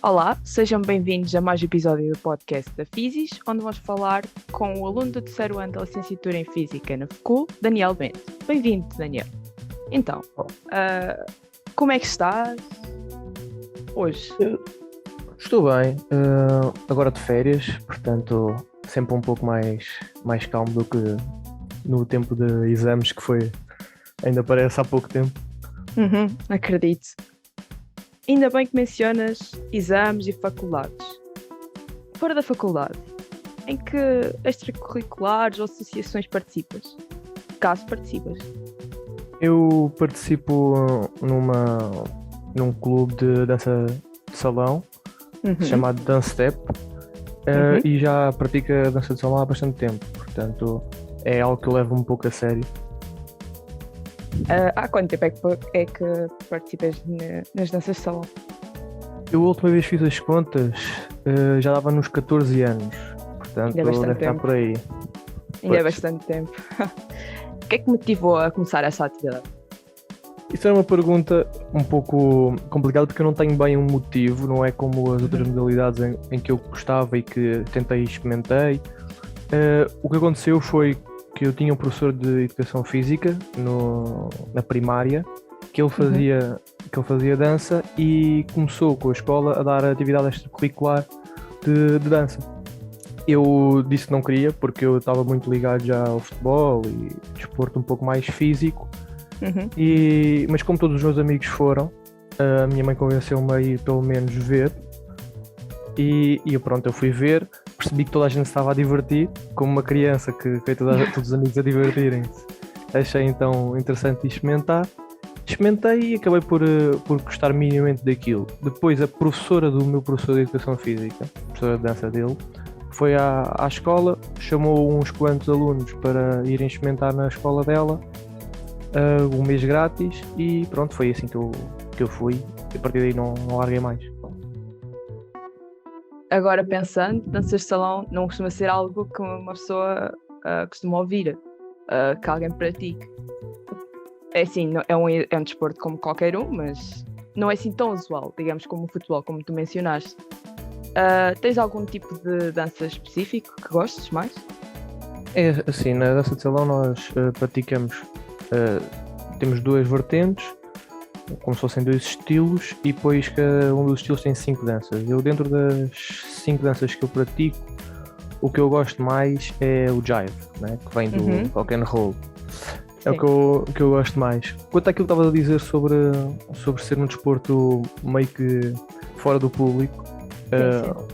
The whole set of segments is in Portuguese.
Olá, sejam bem-vindos a mais um episódio do podcast da Fisis, onde vamos falar com o aluno do terceiro ano da licenciatura em Física na FCUL, Daniel Bento. Bem-vindo, Daniel. Então, como é que estás hoje? Estou bem, agora de férias, portanto sempre um pouco mais calmo do que no tempo de exames que foi, ainda parece há pouco tempo. Acredito. Ainda bem que mencionas exames e faculdades. Fora da faculdade, em que extracurriculares ou associações participas? Caso participas. Eu participo num clube de dança de salão, chamado Dance Step, e já pratico a dança de salão há bastante tempo, portanto é algo que eu levo um pouco a sério. Há quanto tempo é que participas nas danças de salão? Eu a última vez fiz as contas, já dava nos 14 anos, portanto Ainda é bastante deve estar tempo. por aí. Ainda é Pois. bastante tempo. O que é que me motivou a começar essa atividade? Isso é uma pergunta um pouco complicada porque eu não tenho bem um motivo, não é como as outras modalidades em que eu gostava e que tentei e experimentei. O que aconteceu foi que eu tinha um professor de Educação Física na primária, que ele fazia dança e começou com a escola a dar atividade extracurricular de dança. Eu disse que não queria porque eu estava muito ligado já ao futebol e desporto um pouco mais físico. Mas como todos os meus amigos foram, a minha mãe convenceu-me a ir pelo menos ver e eu fui ver, percebi que toda a gente estava a divertir, como uma criança que vê todos os amigos a divertirem-se. Achei então interessante experimentar. Experimentei e acabei por gostar minimamente daquilo. Depois a professora do meu professor de Educação Física, a professora de dança dele, foi à escola, chamou uns quantos alunos para irem experimentar na escola dela, um mês grátis, e pronto, foi assim que eu fui, e a partir daí não larguei mais. Agora pensando, danças de salão não costuma ser algo que uma pessoa costuma ouvir, que alguém pratique. É assim, é um desporto como qualquer um, mas não é assim tão usual, digamos, como o futebol, como tu mencionaste. Tens algum tipo de dança específico que gostes mais? É assim, na dança de salão nós praticamos, temos duas vertentes, como se fossem dois estilos, e depois cada um dos estilos tem 5 danças. Eu, dentro das 5 danças que eu pratico, o que eu gosto mais é o jive, né, que vem do rock and roll. É o que eu gosto mais. Quanto àquilo que estavas a dizer sobre ser um desporto meio que fora do público,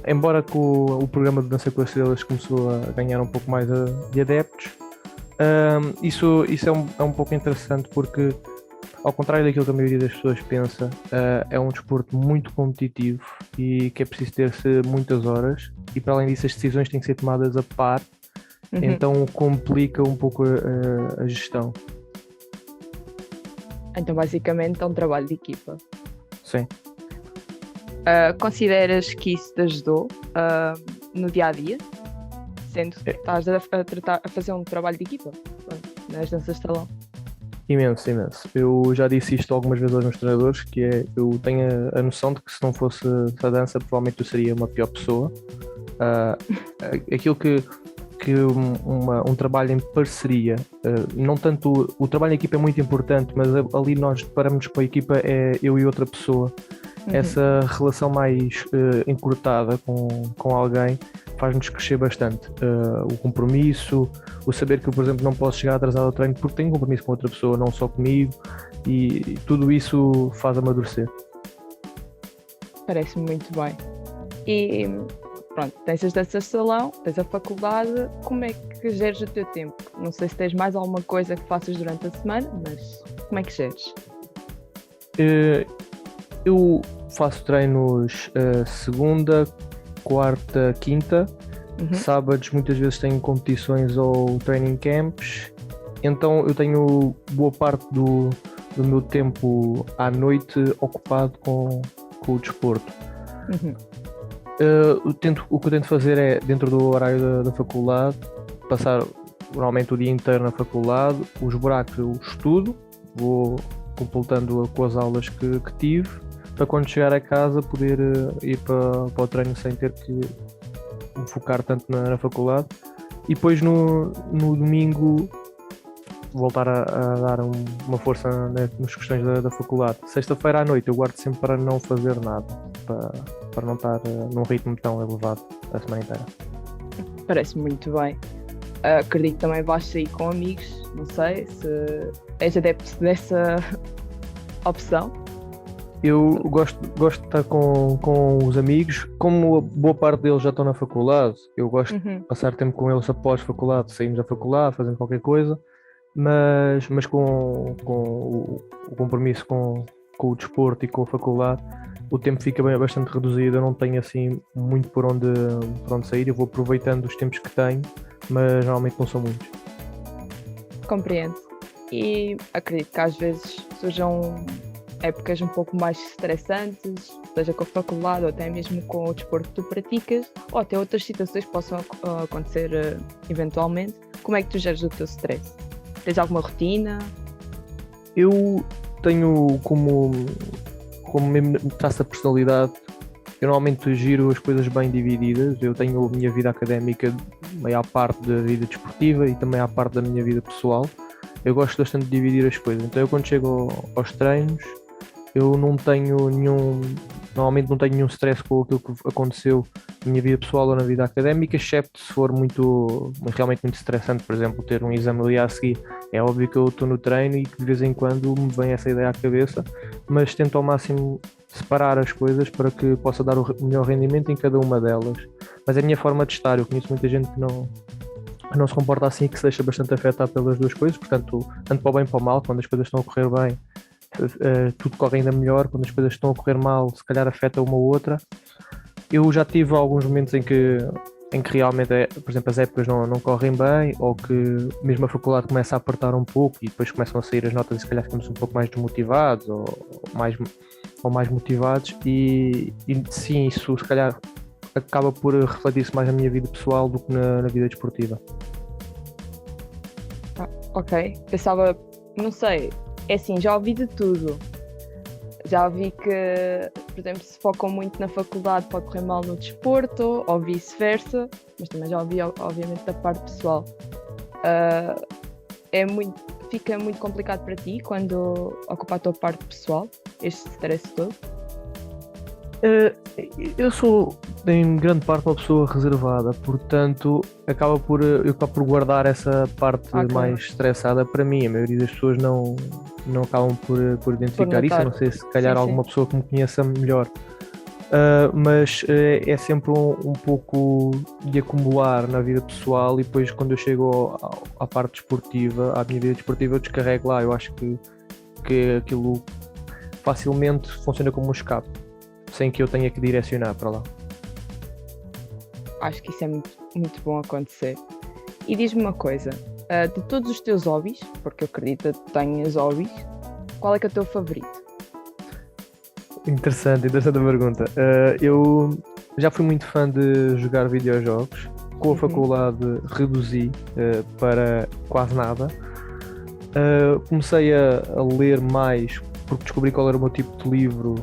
embora que o programa de Dança com as Estrelas começou a ganhar um pouco mais de adeptos, isso é um pouco interessante porque, ao contrário daquilo que a maioria das pessoas pensa, é um desporto muito competitivo e que é preciso ter-se muitas horas, e para além disso as decisões têm que ser tomadas a par. Então complica um pouco a gestão. Então basicamente é um trabalho de equipa. Sim. Consideras que isso te ajudou no dia-a-dia? Sendo que estás a fazer um trabalho de equipa nas danças de salão? Imenso. Eu já disse isto algumas vezes aos meus treinadores, que é, eu tenho a noção de que se não fosse a dança, provavelmente eu seria uma pior pessoa. Aquilo que um trabalho em parceria, não tanto o trabalho em equipa é muito importante, mas ali nós deparamos com a equipa, é eu e outra pessoa. Essa relação mais encurtada com alguém faz-nos crescer bastante. O compromisso, o saber que eu, por exemplo, não posso chegar atrasado ao treino porque tenho um compromisso com outra pessoa, não só comigo, e tudo isso faz amadurecer. Parece-me muito bem. E pronto, tens as danças de salão, tens a faculdade, como é que geres o teu tempo? Não sei se tens mais alguma coisa que faças durante a semana, mas como é que geres? Eu faço treinos segunda, quarta, quinta, sábados muitas vezes tenho competições ou training camps, então eu tenho boa parte do meu tempo à noite ocupado com o desporto. O que eu tento fazer é, dentro do horário da faculdade, passar normalmente o dia inteiro na faculdade. Os buracos eu estudo, vou completando com as aulas que tive. para quando chegar a casa poder ir para o treino sem ter que me focar tanto na faculdade. E depois no domingo voltar a dar uma força nas questões da faculdade. Sexta-feira à noite eu guardo sempre para não fazer nada, para não estar num ritmo tão elevado a semana inteira. Parece muito bem. Acredito que também vais sair com amigos, não sei se és adepto dessa opção. Eu gosto de estar com os amigos, como boa parte deles já estão na faculdade, eu gosto de passar tempo com eles após faculdade, saímos da faculdade, fazendo qualquer coisa, mas com o compromisso com o desporto e com a faculdade, o tempo fica bastante reduzido, eu não tenho assim muito por onde sair, eu vou aproveitando os tempos que tenho, mas normalmente não são muitos. Compreendo. E acredito que às vezes surjam épocas um pouco mais estressantes, seja com a faculdade ou até mesmo com o desporto que tu praticas, ou até outras situações que possam acontecer eventualmente. Como é que tu geres o teu stress? Tens alguma rotina? Eu tenho como mesmo traço da personalidade, eu normalmente giro as coisas bem divididas. Eu tenho a minha vida académica meio à parte da vida desportiva e também à parte da minha vida pessoal. Eu gosto bastante de dividir as coisas, então eu quando chego aos treinos eu normalmente não tenho nenhum stress com aquilo que aconteceu na minha vida pessoal ou na vida académica, excepto se for realmente muito estressante, por exemplo, ter um exame ali a seguir. É óbvio que eu estou no treino e que de vez em quando me vem essa ideia à cabeça, mas tento ao máximo separar as coisas para que possa dar o melhor rendimento em cada uma delas. Mas é a minha forma de estar, eu conheço muita gente que não se comporta assim e que se deixa bastante afetado pelas duas coisas, portanto, tanto para o bem como para o mal, quando as coisas estão a correr bem, tudo corre ainda melhor, quando as coisas estão a correr mal, se calhar afeta uma ou outra. Eu já tive alguns momentos em que realmente, por exemplo, as épocas não correm bem, ou que mesmo a faculdade começa a apertar um pouco e depois começam a sair as notas e se calhar ficamos um pouco mais desmotivados ou mais motivados e sim, isso se calhar acaba por refletir-se mais na minha vida pessoal do que na vida desportiva. Ok, pensava, não sei, é assim, já ouvi de tudo. Já ouvi que, por exemplo, se focam muito na faculdade pode correr mal no desporto, ou vice-versa, mas também já ouvi, obviamente, da parte pessoal. Fica muito complicado para ti quando ocupa a tua parte pessoal, este stress todo? Eu sou, em grande parte, uma pessoa reservada, portanto, eu acabo por guardar essa parte mais estressada para mim. A maioria das pessoas não acabam por identificar isso, a não sei se calhar alguma pessoa que me conheça melhor. Mas é sempre um pouco de acumular na vida pessoal e depois quando eu chego à parte desportiva, à minha vida desportiva, eu descarrego lá. Eu acho que aquilo facilmente funciona como um escape, sem que eu tenha que direcionar para lá. Acho que isso é muito, muito bom acontecer. E diz-me uma coisa, de todos os teus hobbies, porque eu acredito que tenhas hobbies, qual é que é o teu favorito? Interessante a pergunta. Eu já fui muito fã de jogar videojogos. Com a faculdade reduzi para quase nada. Comecei a ler mais porque descobri qual era o meu tipo de livro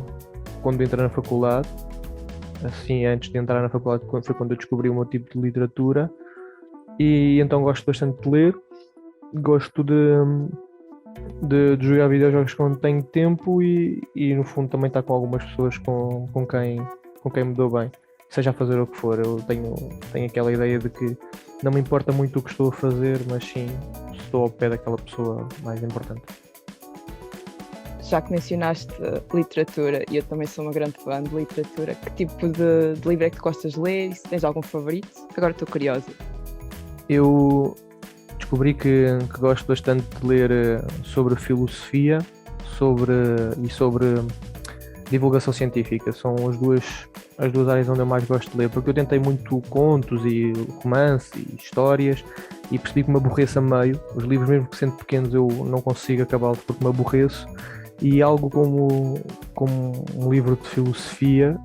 quando entrei na faculdade. Assim, antes de entrar na faculdade foi quando eu descobri o meu tipo de literatura. E então gosto bastante de ler. Gosto de jogar videojogos quando tenho tempo e no fundo também estar com algumas pessoas com quem me dou bem, seja a fazer o que for. Eu tenho aquela ideia de que não me importa muito o que estou a fazer, mas sim se estou ao pé daquela pessoa mais importante. Já que mencionaste literatura, e eu também sou uma grande fã de literatura, que tipo de livro é que tu gostas de ler e se tens algum favorito? Agora estou curiosa. Eu descobri que gosto bastante de ler sobre filosofia e sobre divulgação científica. São as duas áreas onde eu mais gosto de ler, porque eu tentei muito contos e romance e histórias e percebi que me aborreço a meio. Os livros, mesmo que sendo pequenos, eu não consigo acabá-los porque me aborreço. E algo como um livro de filosofia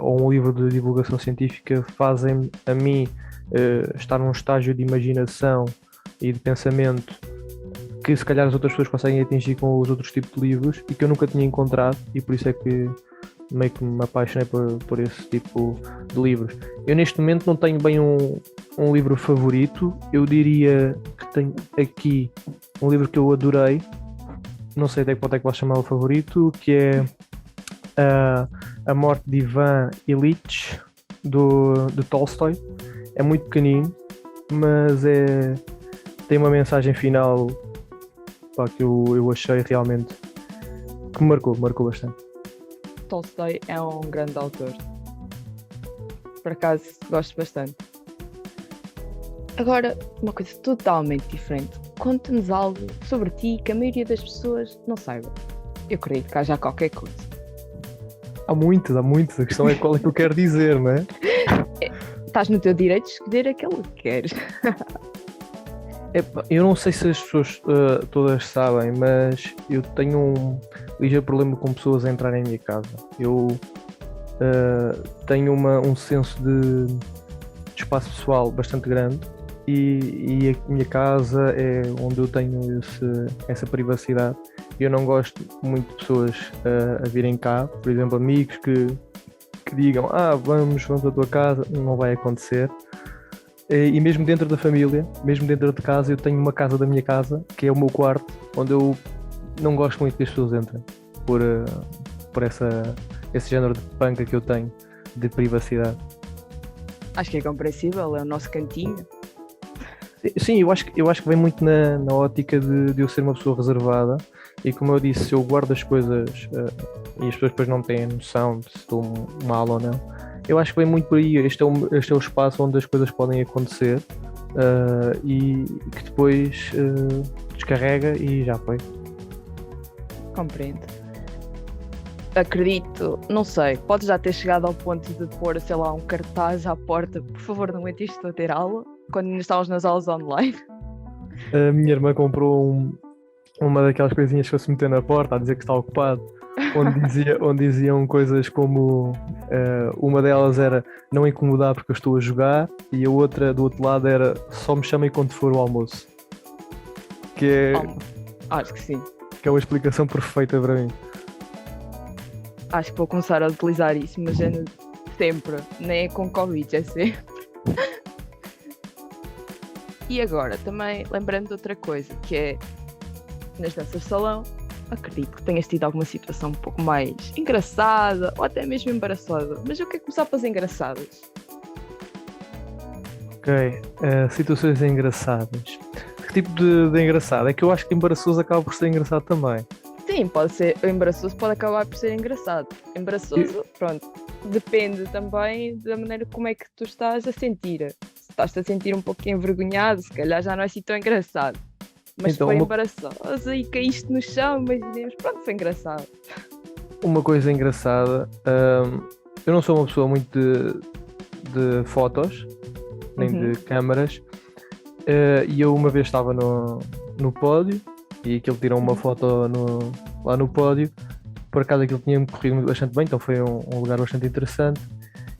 ou um livro de divulgação científica fazem a mim estar num estágio de imaginação e de pensamento que se calhar as outras pessoas conseguem atingir com os outros tipos de livros e que eu nunca tinha encontrado, e por isso é que meio que me apaixonei por esse tipo de livros. Eu neste momento não tenho bem um livro favorito, eu diria que tenho aqui um livro que eu adorei, não sei até que ponto é que posso chamar o favorito, que é A Morte de Ivan Ilitch, de Tolstói. É muito pequenino, mas tem uma mensagem final, pá, que eu achei realmente que me marcou bastante. Tolstói é um grande autor. Por acaso, gosto bastante. Agora, uma coisa totalmente diferente. Conta-nos algo sobre ti que a maioria das pessoas não saiba. Eu acredito que haja qualquer coisa. Há muitos. A questão é qual é que eu quero dizer, não é? Estás no teu direito de escolher aquele que queres. Eu não sei se as pessoas todas sabem, mas eu tenho um ligeiro problema com pessoas a entrarem em minha casa. Eu tenho um senso de espaço pessoal bastante grande e a minha casa é onde eu tenho essa privacidade. Eu não gosto muito de pessoas a virem cá, por exemplo, amigos que digam vamos à tua casa, não vai acontecer. E mesmo dentro da família, mesmo dentro de casa, eu tenho uma casa da minha casa, que é o meu quarto, onde eu não gosto muito que as pessoas entrem, por esse género de panca que eu tenho de privacidade. Acho que é compreensível, é o nosso cantinho. Sim, eu acho que vem muito na ótica de eu ser uma pessoa reservada, e como eu disse, se eu guardo as coisas e as pessoas depois não têm noção de se estou mal ou não, eu acho que vem muito por aí. Este é o espaço onde as coisas podem acontecer e que depois descarrega e já foi. Compreendo. Acredito, não sei, podes já ter chegado ao ponto de pôr, sei lá, um cartaz à porta, por favor não entre, estou a ter aula, quando ainda estávamos nas aulas online. A minha irmã comprou uma daquelas coisinhas que eu se meter na porta a dizer que está ocupado, onde diziam coisas como uma delas era não incomodar porque eu estou a jogar, e a outra do outro lado era só me chamem quando for o almoço, que acho que sim. Que é uma explicação perfeita para mim. Acho que vou começar a utilizar isso, mas é sempre, nem é com Covid, é sempre. E agora, também lembrando de outra coisa, que é nas danças de salão, acredito que tenhas tido alguma situação um pouco mais engraçada ou até mesmo embaraçosa, mas eu quero começar pelas engraçadas. Ok, situações engraçadas. Que tipo de engraçado? É que eu acho que embaraçoso acaba por ser engraçado também. Sim, pode ser, embaraçoso pode acabar por ser engraçado. Embaraçoso, pronto, depende também da maneira como é que tu estás a sentir. Se estás-te a sentir um pouquinho envergonhado, se calhar já não é assim tão engraçado. Mas então, foi embaraçosa e caíste no chão, imaginemos, pronto, foi engraçado. Uma coisa engraçada, eu não sou uma pessoa muito de fotos, nem de câmaras, e eu uma vez estava no pódio, e aquilo tirou uma foto lá no pódio. Por acaso aquilo tinha-me corrido bastante bem, então foi um lugar bastante interessante.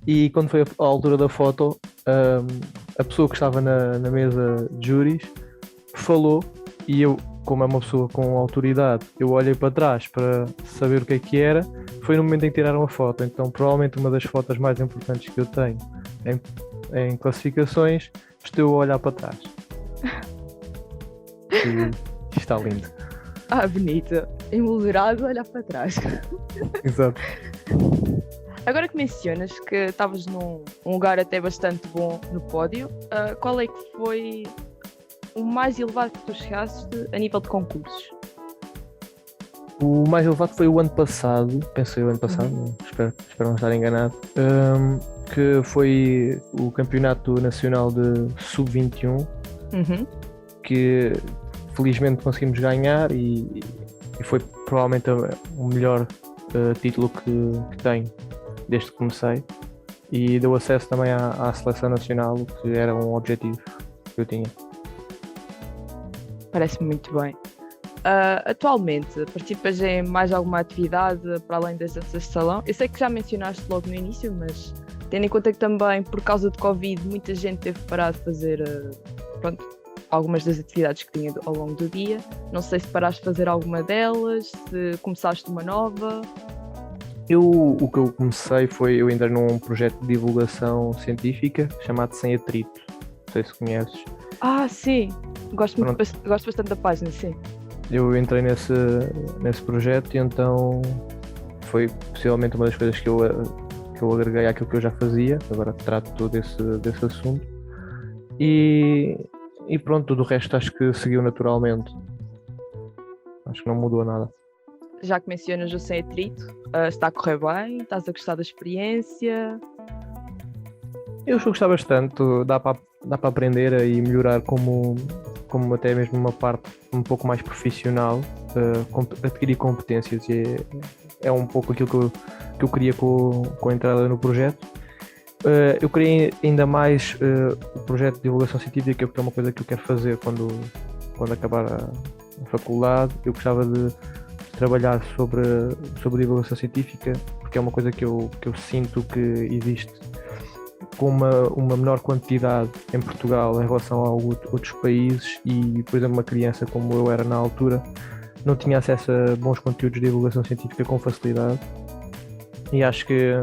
E quando foi a altura da foto, a pessoa que estava na mesa de júris falou, e eu, como é uma pessoa com autoridade, eu olhei para trás para saber o que era. Foi no momento em que tiraram a foto, então provavelmente uma das fotos mais importantes que eu tenho em classificações, estou a olhar para trás. E está lindo. Bonito. Emoldurado, olhar para trás. Exato. Agora que mencionas que estavas num lugar até bastante bom no pódio, qual é que foi o mais elevado que tu chegaste a nível de concursos? O mais elevado foi o ano passado, pensei o ano passado, espero não estar enganado, que foi o Campeonato Nacional de Sub-21, que felizmente conseguimos ganhar e foi provavelmente o melhor título que tenho desde que comecei, e deu acesso também à seleção nacional, que era um objetivo que eu tinha. Parece-me muito bem. Atualmente, participas em mais alguma atividade para além das danças de salão? Eu sei que já mencionaste logo no início, mas tendo em conta que também, por causa de Covid, muita gente teve parado de fazer algumas das atividades que tinha ao longo do dia. Não sei se paraste de fazer alguma delas, se começaste uma nova. O que eu comecei foi, eu entrei num projeto de divulgação científica chamado Sem Atrito, não sei se conheces. Ah, sim. Pronto, Gosto bastante da página, sim. eu entrei nesse projeto e então foi possivelmente uma das coisas que eu agreguei àquilo que eu já fazia, agora trato todo desse assunto. E, e pronto, tudo o resto acho que seguiu naturalmente, acho que não mudou nada. Já que mencionas o Sem Atrito, está a correr bem? Estás a gostar da experiência? Eu estou a gostar bastante, dá para aprender e melhorar como até mesmo uma parte um pouco mais profissional, adquirir competências e é um pouco aquilo que eu queria com a entrada no projeto. Eu queria ainda mais o projeto de divulgação científica, porque é uma coisa que eu quero fazer quando acabar a faculdade. Eu gostava de trabalhar sobre divulgação científica, porque é uma coisa que eu sinto que existe com uma menor quantidade em Portugal em relação a outros países e, por exemplo, uma criança como eu era na altura não tinha acesso a bons conteúdos de divulgação científica com facilidade e acho que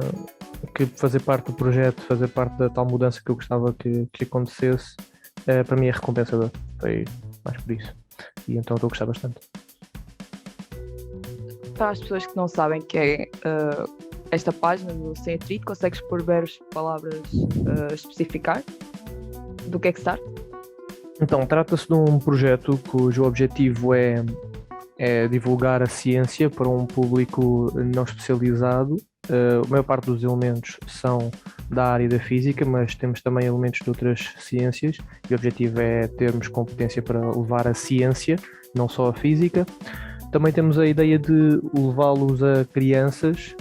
fazer parte do projeto, fazer parte da tal mudança que eu gostava que acontecesse, para mim é recompensador, foi mais por isso e então estou a gostar bastante. Para as pessoas que não sabem que é esta página do Sem Atrito, consegues por breves palavras especificar do que é que se trata? Então, trata-se de um projeto cujo objetivo é divulgar a ciência para um público não especializado. A maior parte dos elementos são da área da física, mas temos também elementos de outras ciências e o objetivo é termos competência para levar a ciência, não só a física. Também temos a ideia de levá-los a crianças,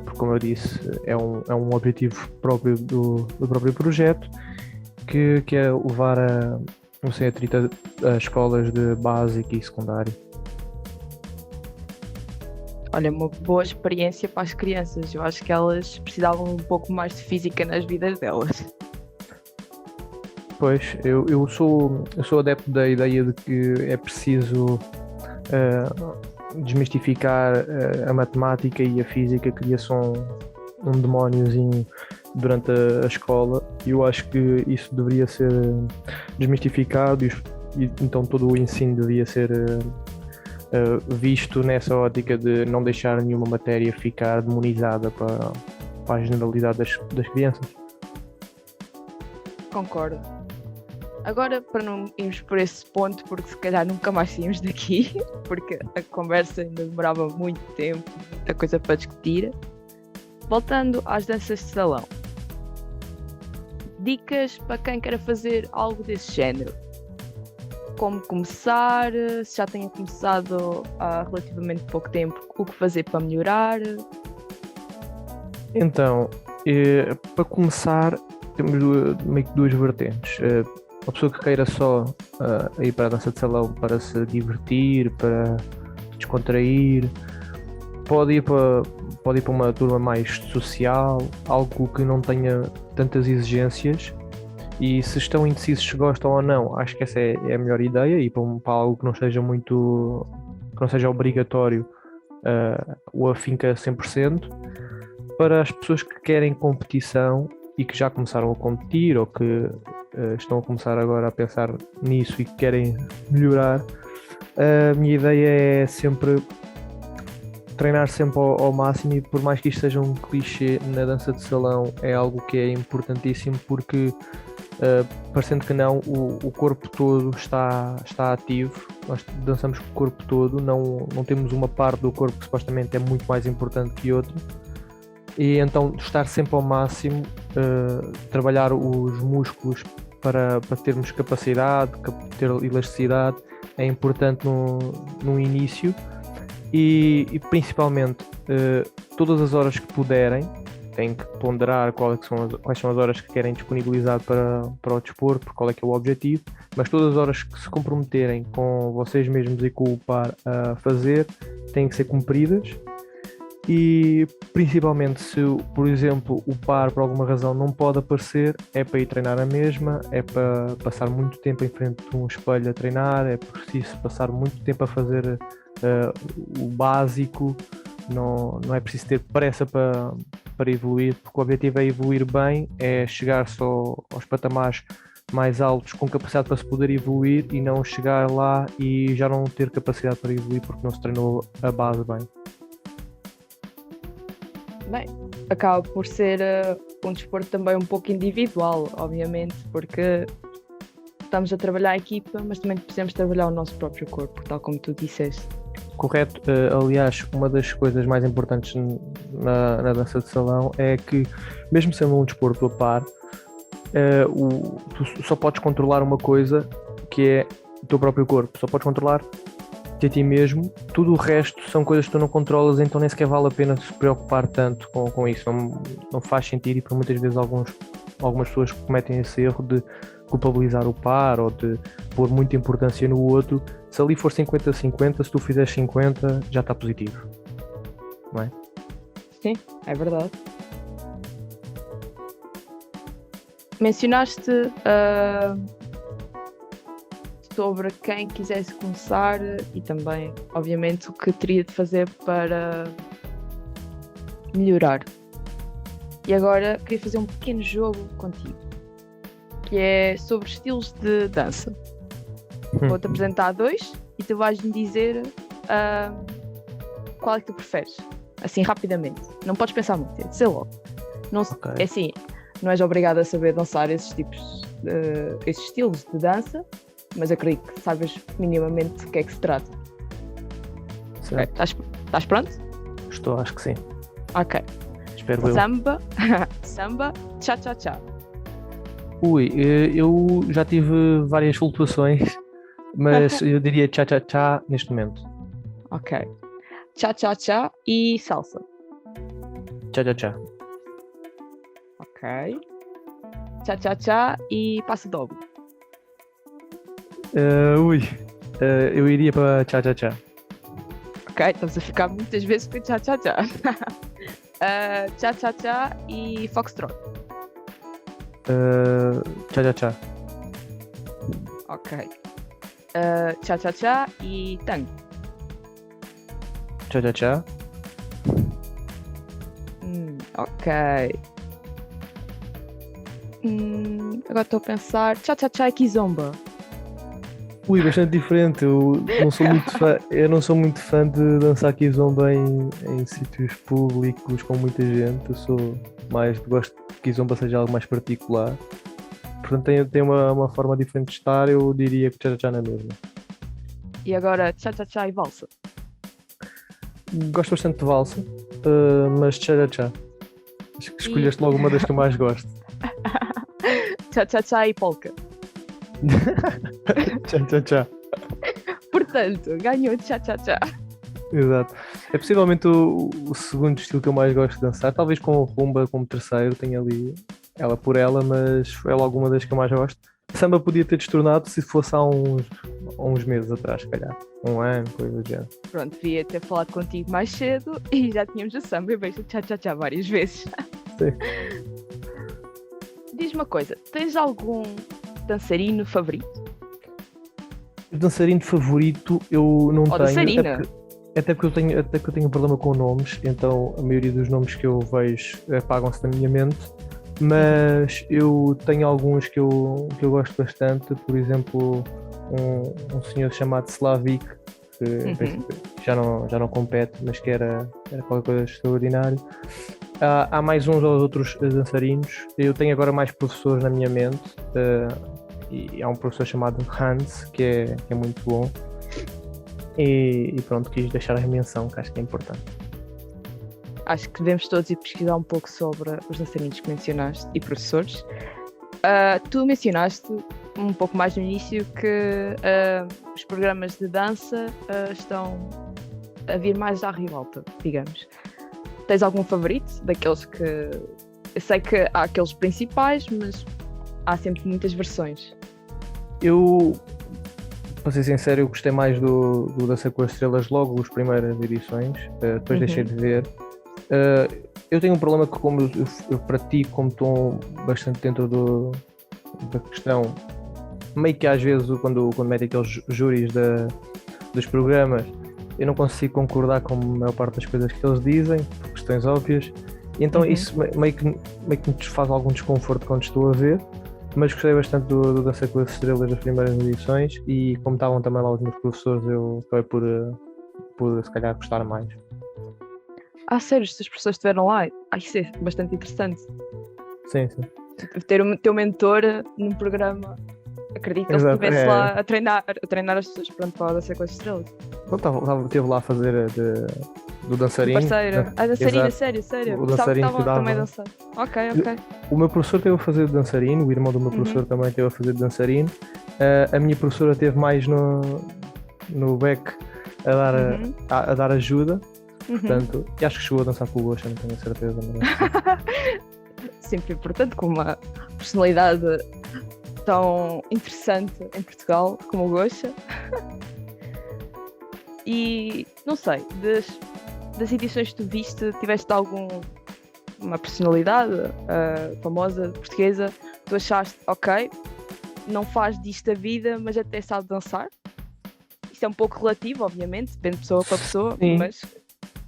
porque, como eu disse, é um objetivo próprio do próprio projeto, que é levar o Sem Atrito a escolas de básico e secundário. Olha, uma boa experiência para as crianças. Eu acho que elas precisavam um pouco mais de física nas vidas delas. Pois, eu sou adepto da ideia de que é preciso desmistificar a matemática e a física, cria-se um demóniozinho durante a escola e eu acho que isso deveria ser desmistificado e então todo o ensino devia ser visto nessa ótica de não deixar nenhuma matéria ficar demonizada para a generalidade das crianças. Concordo. Agora, para não irmos por esse ponto, porque se calhar nunca mais saímos daqui, porque a conversa ainda demorava muito tempo, muita coisa para discutir. Voltando às danças de salão. Dicas para quem quer fazer algo desse género. Como começar, se já tenha começado há relativamente pouco tempo, o que fazer para melhorar. Então, para começar, temos meio que duas vertentes. Uma pessoa que queira só ir para a dança de salão para se divertir, para descontrair, pode ir para uma turma mais social, algo que não tenha tantas exigências. E se estão indecisos se gostam ou não, acho que essa é a melhor ideia, ir para algo que não seja obrigatório o afinca 100%. Para as pessoas que querem competição e que já começaram a competir ou que estão a começar agora a pensar nisso e que querem melhorar, a minha ideia é sempre treinar sempre ao máximo e por mais que isto seja um clichê na dança de salão, é algo que é importantíssimo porque parecendo que não, o corpo todo está ativo, nós dançamos com o corpo todo, não temos uma parte do corpo que supostamente é muito mais importante que outra. E então estar sempre ao máximo, trabalhar os músculos para termos capacidade, ter elasticidade, é importante no início e principalmente todas as horas que puderem, têm que ponderar quais são as horas que querem disponibilizar para o desporto, qual é que é o objetivo, mas todas as horas que se comprometerem com vocês mesmos e com o par a fazer, têm que ser cumpridas. E principalmente se, por exemplo, o par por alguma razão não pode aparecer, é para ir treinar a mesma, é para passar muito tempo em frente de um espelho a treinar, é preciso passar muito tempo a fazer o básico, não é preciso ter pressa para evoluir, porque o objetivo é evoluir bem, é chegar só aos patamares mais altos com capacidade para se poder evoluir e não chegar lá e já não ter capacidade para evoluir porque não se treinou a base bem. Bem, acaba por ser um desporto também um pouco individual, obviamente, porque estamos a trabalhar a equipa, mas também precisamos trabalhar o nosso próprio corpo, tal como tu disseste. Correto. Aliás, uma das coisas mais importantes na dança de salão é que, mesmo sendo um desporto a par, tu só podes controlar uma coisa, que é o teu próprio corpo. Só podes controlar a ti mesmo. Tudo o resto são coisas que tu não controlas, então nem sequer vale a pena se preocupar tanto com isso. Não faz sentido, e por muitas vezes algumas pessoas cometem esse erro de culpabilizar o par ou de pôr muita importância no outro. Se ali for 50-50, se tu fizeres 50, já está positivo, não é? Sim, é verdade. Mencionaste sobre quem quisesse começar e também, obviamente, o que teria de fazer para melhorar. E agora queria fazer um pequeno jogo contigo, que é sobre estilos de dança. Vou-te apresentar 2 e tu vais-me dizer qual é que tu preferes, assim rapidamente. Não podes pensar muito, é dizer logo. Okay. É assim, não és obrigado a saber dançar esses estilos de dança, mas acredito que sabes minimamente do que é que se trata. Okay. Estás pronto? Estou, acho que sim. Ok. Espero eu. Samba, cha-cha-cha. Ui, eu já tive várias flutuações, mas eu diria cha-cha-cha neste momento. Ok. Cha-cha-cha e salsa. Cha-cha-cha. Ok. Cha-cha-cha e passo doble. Eu iria para cha-cha-cha. Ok, estamos a ficar muitas vezes com cha-cha-cha. Cha-cha-cha e foxtrot. Cha-cha-cha. Ok. Cha-cha-cha e tango. Cha-cha-cha. Ok. Agora estou a pensar. Cha-cha-cha e kizomba. Ui, bastante diferente. Eu não sou muito fã de dançar kizomba em sítios públicos com muita gente. Gosto que kizomba seja algo mais particular. Portanto, tem uma forma diferente de estar. Eu diria que cha-cha-cha na mesma. E agora cha-cha-cha e valsa. Gosto bastante de valsa, mas cha-cha-cha. Acho que escolheste logo uma das que eu mais gosto. Cha-cha-cha e polka. Cha-cha-cha. Portanto, ganhou cha-cha-cha. Exato. É possivelmente o segundo estilo que eu mais gosto de dançar. Talvez com o rumba como terceiro, tenho ali ela por ela, mas é logo uma das que eu mais gosto. Samba podia ter destornado se fosse há uns meses atrás, se calhar. Um ano, coisa do género. Pronto, devia ter falado contigo mais cedo e já tínhamos a samba e vejo o cha-cha-cha várias vezes. Sim. Diz-me uma coisa, tens algum dançarino favorito? Dançarino favorito eu não tenho. Dançarina? Até porque eu tenho um problema com nomes, então a maioria dos nomes que eu vejo apagam-se da minha mente. Mas eu tenho alguns que eu gosto bastante, por exemplo, um senhor chamado Slavik, que já não compete, mas que era qualquer coisa extraordinário. Há mais uns ou outros dançarinos. Eu tenho agora mais professores na minha mente, e há um professor chamado Hans, que é muito bom. E pronto, quis deixar a menção, que acho que é importante. Acho que devemos todos ir pesquisar um pouco sobre os dançarinos que mencionaste e professores. Tu mencionaste um pouco mais no início que os programas de dança estão a vir mais à ribalta, digamos. Tens algum favorito daqueles que... Eu sei que há aqueles principais, mas há sempre muitas versões. Para ser sincero, eu gostei mais do Dança com as Estrelas logo, as primeiras edições, depois deixei de ver. Eu tenho um problema que, como eu pratico, como estou bastante dentro da questão, meio que às vezes quando metem aqueles júris dos programas, eu não consigo concordar com a maior parte das coisas que eles dizem, por questões óbvias, e então isso meio que me faz algum desconforto quando estou a ver, mas gostei bastante do Dança com as Estrelas das primeiras edições, e como estavam também lá os meus professores, eu acabei por se calhar gostar mais. Sério, as professores estiveram lá? Isso é bastante interessante. Sim. Ter o teu mentor num programa, acredito que ele estivesse lá a treinar as pessoas para a Dança com as Estrelas. Esteve lá a fazer do dançarino. Parceiro. Dançarina, sério. O dançarino que dava. Também a dançar. Ok. O meu professor teve a fazer de dançarino, o irmão do meu professor também teve a fazer de dançarino. A minha professora teve mais no back a dar ajuda. Portanto, e acho que chegou a dançar com o Gosha, não tenho certeza. Sempre importante, com uma personalidade tão interessante em Portugal como o Gosha. E não sei, das edições que tu viste, tiveste uma personalidade famosa, portuguesa, tu achaste, ok, não faz disto a vida, mas até sabe dançar? Isto é um pouco relativo, obviamente, depende de pessoa para pessoa. Sim. Mas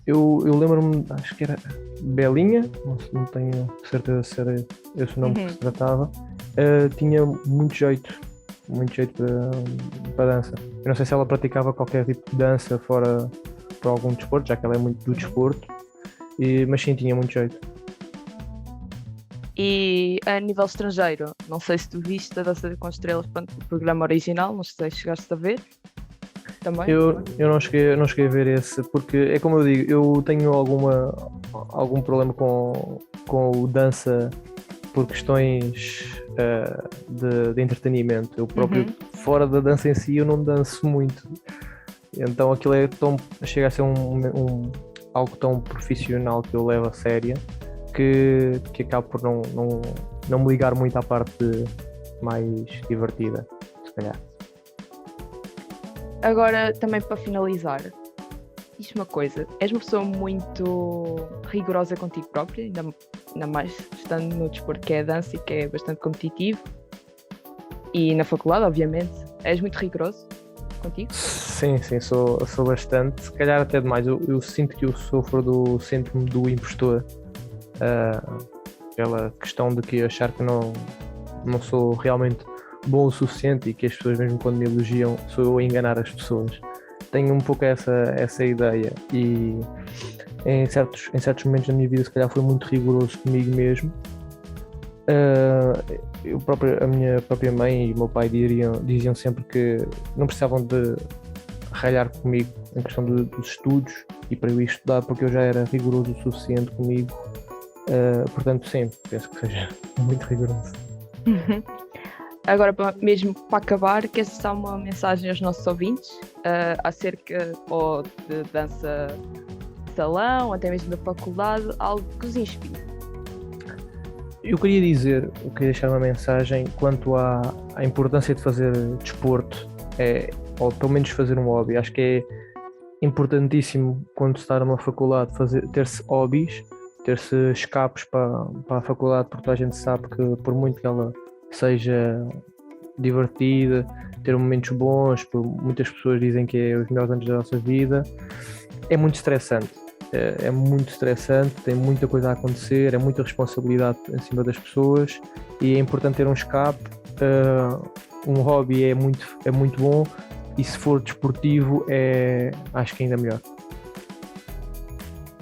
eu lembro-me, acho que era Belinha, não tenho certeza se era esse o nome que se tratava, tinha muito jeito para dança. Eu não sei se ela praticava qualquer tipo de dança fora para algum desporto, já que ela é muito do desporto, mas sim, tinha muito jeito. E a nível estrangeiro, não sei se tu viste a Dança com as Estrelas, o programa original, não sei se chegaste a ver. Também? Eu não cheguei a ver esse, porque é como eu digo, eu tenho algum problema com o dança por questões de entretenimento. Eu próprio, fora da dança em si, eu não danço muito. Então aquilo chega a ser algo tão profissional que eu levo a sério que acabo por não me ligar muito à parte mais divertida, se calhar. Agora, também para finalizar, diz-me uma coisa, és uma pessoa muito rigorosa contigo própria, ainda mais estando no desporto que é a dança e que é bastante competitivo, e na faculdade, obviamente, és muito rigoroso contigo? Sim, sou bastante, se calhar até demais. Eu sinto que eu sofro do síndrome do impostor, pela questão de que achar que não sou realmente bom o suficiente e que as pessoas, mesmo quando me elogiam, sou eu a enganar as pessoas. Tenho um pouco essa ideia, e em certos momentos da minha vida se calhar fui muito rigoroso comigo mesmo. A minha própria mãe e o meu pai diziam sempre que não precisavam de ralhar comigo em questão dos estudos e para eu ir estudar, porque eu já era rigoroso o suficiente comigo. Portanto, sim, penso que seja muito rigoroso. Agora, mesmo para acabar, queres deixar uma mensagem aos nossos ouvintes acerca ou de dança de salão, até mesmo da faculdade, algo que os inspire? Eu queria deixar uma mensagem quanto à importância de fazer desporto, ou pelo menos fazer um hobby. Acho que é importantíssimo, quando se está numa faculdade, ter-se hobbies, ter-se escapes para a faculdade, porque toda a gente sabe que, por muito que ela seja divertida, ter momentos bons, muitas pessoas dizem que é os melhores anos da nossa vida, é muito estressante. É muito estressante, tem muita coisa a acontecer, é muita responsabilidade em cima das pessoas, e é importante ter um escape. Um hobby é muito bom, e se for desportivo acho que ainda melhor.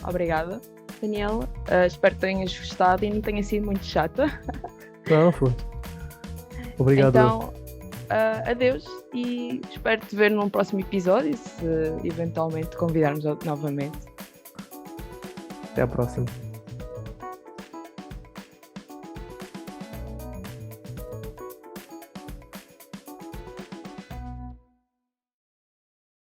Obrigada, Daniela. Espero que tenhas gostado e não tenha sido muito chata. Não foi. Obrigado. Então, adeus, e espero te ver num próximo episódio, se eventualmente convidarmos novamente. Até à próxima.